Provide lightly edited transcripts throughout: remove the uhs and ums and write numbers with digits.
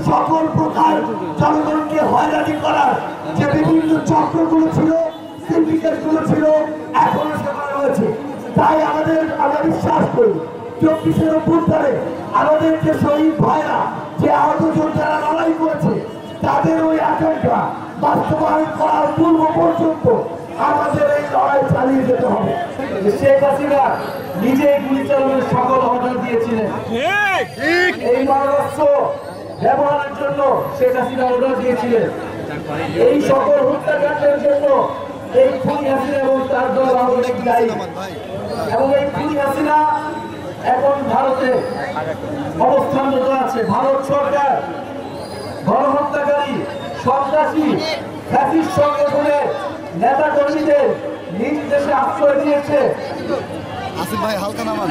সকল প্রকার জনগণকে হয়রানি করার যে বিভিন্ন চক্রগুলো ছিল, সিন্ডিকেটগুলো ছিল, এখনো সেখানে রয়েছে। তাই আমরা বিশ্বাস করি 24-এর অভ্যুত্থানে আমাদের যে শহীদ ভাইরা, যে আহত যোদ্ধারা লড়াই করেছে, তাদের ওই আকাঙ্ক্ষা বাস্তবায়ন করার পূর্ব পর্যন্ত আমাদের এই লড়াই চালিয়ে যেতে হবে। শেখ হাসিনা নিজেই গুলি চালানোর সকল অর্ডার দিয়েছিলেন। এই মারণাস্ত্র ব্যবহারের জন্য শেখ হাসিনা অর্ডার দিয়েছিলেন। এই সকল হত্যাকাণ্ডের জন্য এই খুনি হাসিনা এবং তার দল অনেক দায়ী। এবং এই খুনি হাসিনা এখন ভারতে অবস্থানরত আছে। ভারত সরকার গণহত্যাকারী, সন্ত্রাসী, ফ্যাসিস্ট সংগঠনের নেতা কর্মীদের নিজ দেশে আশ্রয় দিয়েছে।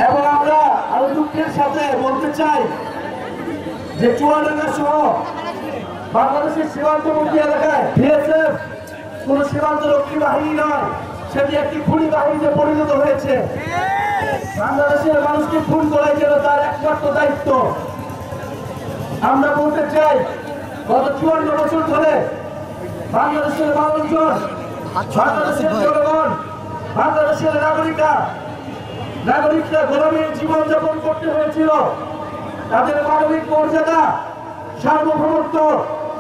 এবং আমরা আরো দুঃখের সাথে বলতে চাই যে চুয়াডাঙ্গা সহ বাংলাদেশের সীমান্তবর্তী এলাকায় বিএসএফ কোন সীমান্তরক্ষী বাহিনী নয়, সেটি একটি খুনি বাহিনীতে পরিণত হয়েছে। বাংলাদেশের মানুষকে খুন করাই যেন তার একমাত্র দায়িত্ব। আমরা বলতে চাই গত 54 বছর ধরে বাংলাদেশের মানুষজন, বাংলাদেশের জনগণ, বাংলাদেশের নাগরিকরা গোলামীর জীবনযাপন করতে হয়েছিল। তাদের মানবিক মর্যাদা, সার্বভৌমত্ব,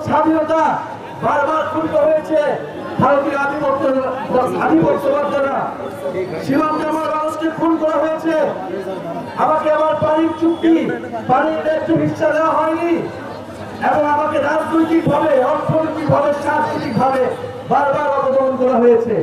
স্বাধীনতা বারবার ক্ষুণ্ণ হয়েছে ভারতীয় আধিপত্যবাদ দ্বারা। সীমান্তে আমার মানুষকে খুন করা হয়েছে। আমাকে আমার পানির চুক্তি, পানির ন্যায্য হিস্সা দেওয়া হয়নি এবং আমাকে রাজনৈতিক ভাবে, অর্থনৈতিক ভাবে, সাংস্কৃতিক ভাবে বারবার অপমান করা হয়েছে।